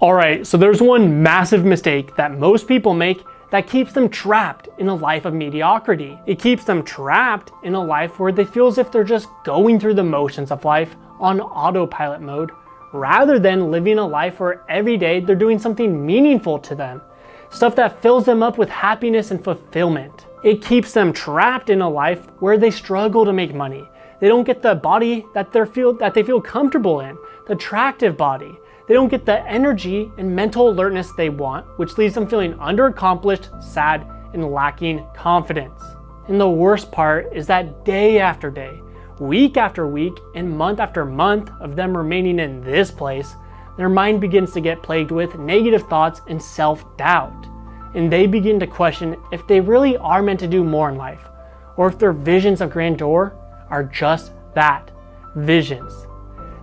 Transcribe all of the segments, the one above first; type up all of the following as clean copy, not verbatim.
Alright, so there's one massive mistake that most people make that keeps them trapped in a life of mediocrity. It keeps them trapped in a life where they feel as if they're just going through the motions of life on autopilot mode, rather than living a life where every day they're doing something meaningful to them, stuff that fills them up with happiness and fulfillment. It keeps them trapped in a life where they struggle to make money. They don't get the body that they feel comfortable in, the attractive body. They don't get the energy and mental alertness they want, which leaves them feeling underaccomplished, sad, and lacking confidence. And the worst part is that day after day, week after week, and month after month of them remaining in this place, their mind begins to get plagued with negative thoughts and self-doubt. And they begin to question if they really are meant to do more in life, or if their visions of grandeur are just that, visions.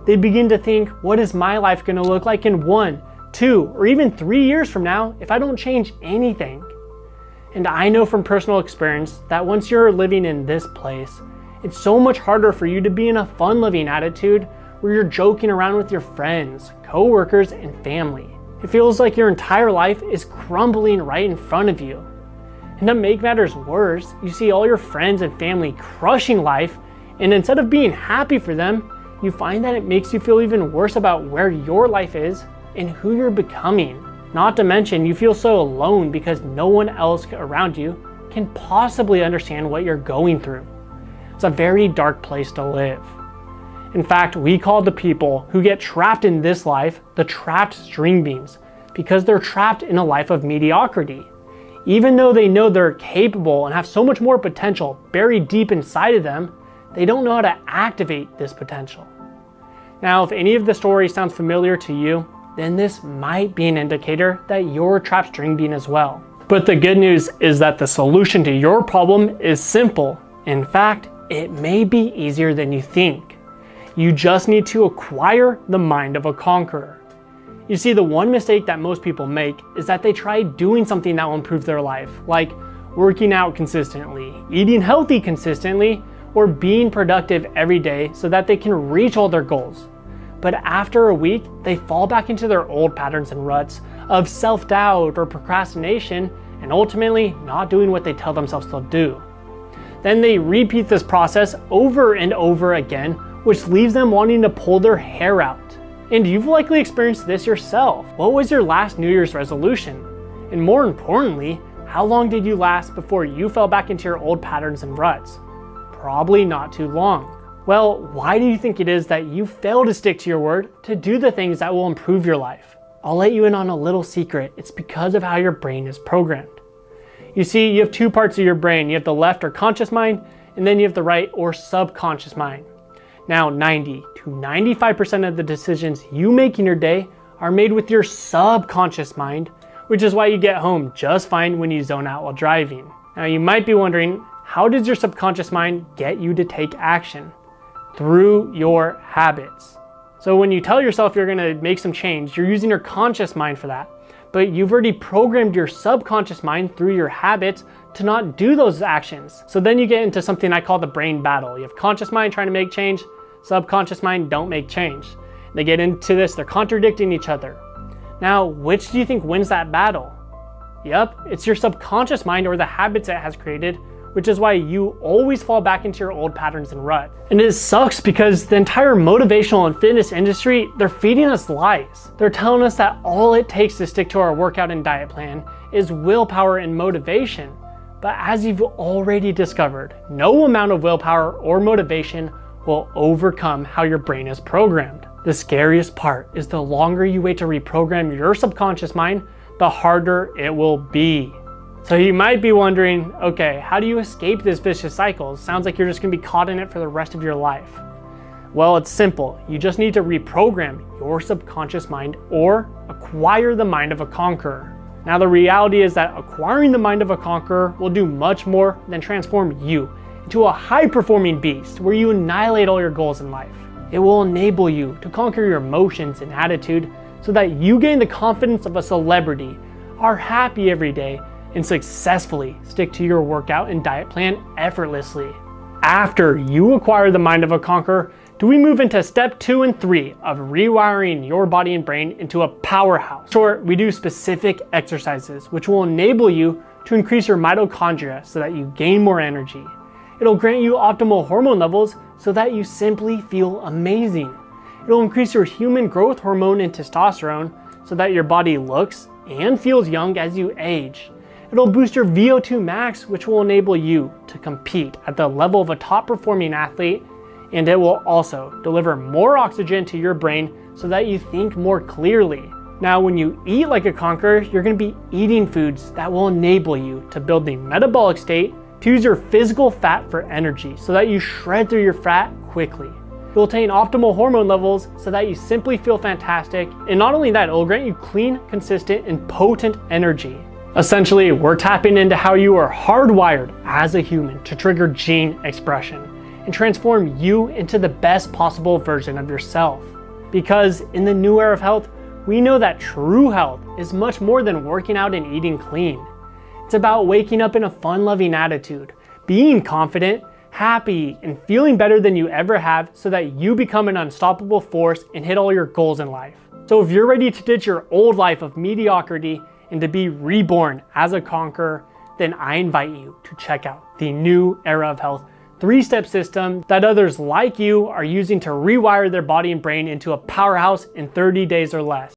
They begin to think, what is my life going to look like in 1, 2, or even 3 years from now if I don't change anything? And I know from personal experience that once you're living in this place, it's so much harder for you to be in a fun living attitude where you're joking around with your friends, co-workers, and family. It feels like your entire life is crumbling right in front of you. And to make matters worse, you see all your friends and family crushing life, and instead of being happy for them, you find that it makes you feel even worse about where your life is and who you're becoming. Not to mention, you feel so alone because no one else around you can possibly understand what you're going through. It's a very dark place to live. In fact, we call the people who get trapped in this life the trapped string beans, because they're trapped in a life of mediocrity. Even though they know they're capable and have so much more potential buried deep inside of them, they don't know how to activate this potential. Now, if any of the story sounds familiar to you, then this might be an indicator that you're a trapped string bean as well. But the good news is that the solution to your problem is simple. In fact, it may be easier than you think. You just need to acquire the mind of a conqueror. You see, the one mistake that most people make is that they try doing something that will improve their life, like working out consistently, eating healthy consistently, or being productive every day so that they can reach all their goals. But after a week, they fall back into their old patterns and ruts of self-doubt or procrastination, and ultimately not doing what they tell themselves they'll do. Then they repeat this process over and over again, which leaves them wanting to pull their hair out. And you've likely experienced this yourself. What was your last New Year's resolution? And more importantly, how long did you last before you fell back into your old patterns and ruts? Probably not too long. Well, why do you think it is that you fail to stick to your word to do the things that will improve your life? I'll let you in on a little secret. It's because of how your brain is programmed. You see, you have two parts of your brain. You have the left or conscious mind, and then you have the right or subconscious mind. Now, 90 to 95% of the decisions you make in your day are made with your subconscious mind, which is why you get home just fine when you zone out while driving. Now, you might be wondering, how does your subconscious mind get you to take action? Through your habits. So when you tell yourself you're going to make some change, you're using your conscious mind for that. But you've already programmed your subconscious mind through your habits to not do those actions. So then you get into something I call the brain battle. You have conscious mind trying to make change, subconscious mind don't make change. They get into this, they're contradicting each other. Now, which do you think wins that battle? Yep, it's your subconscious mind or the habits it has created, which is why you always fall back into your old patterns and rut. And it sucks because the entire motivational and fitness industry, they're feeding us lies. They're telling us that all it takes to stick to our workout and diet plan is willpower and motivation. But as you've already discovered, no amount of willpower or motivation will overcome how your brain is programmed. The scariest part is the longer you wait to reprogram your subconscious mind, the harder it will be. So you might be wondering, okay, how do you escape this vicious cycle? It sounds like you're just gonna be caught in it for the rest of your life. Well, it's simple. You just need to reprogram your subconscious mind or acquire the mind of a conqueror. Now, the reality is that acquiring the mind of a conqueror will do much more than transform you into a high-performing beast where you annihilate all your goals in life. It will enable you to conquer your emotions and attitude so that you gain the confidence of a celebrity, are happy every day, and successfully stick to your workout and diet plan effortlessly. After you acquire the mind of a conqueror, do we move into step 2 and 3 of rewiring your body and brain into a powerhouse. Sure, we do specific exercises which will enable you to increase your mitochondria so that you gain more energy. It'll grant you optimal hormone levels so that you simply feel amazing. It'll increase your human growth hormone and testosterone so that your body looks and feels young as you age. It'll boost your VO2 max, which will enable you to compete at the level of a top performing athlete, and it will also deliver more oxygen to your brain so that you think more clearly. Now, when you eat like a conqueror, you're going to be eating foods that will enable you to build the metabolic state to use your physical fat for energy so that you shred through your fat quickly. You'll attain optimal hormone levels so that you simply feel fantastic, and not only that, it will grant you clean, consistent, and potent energy. Essentially, we're tapping into how you are hardwired as a human to trigger gene expression and transform you into the best possible version of yourself. Because in the new era of health, we know that true health is much more than working out and eating clean. It's about waking up in a fun-loving attitude, being confident, happy, and feeling better than you ever have so that you become an unstoppable force and hit all your goals in life. So if you're ready to ditch your old life of mediocrity and to be reborn as a conqueror, then I invite you to check out the new era of health 3-step system that others like you are using to rewire their body and brain into a powerhouse in 30 days or less.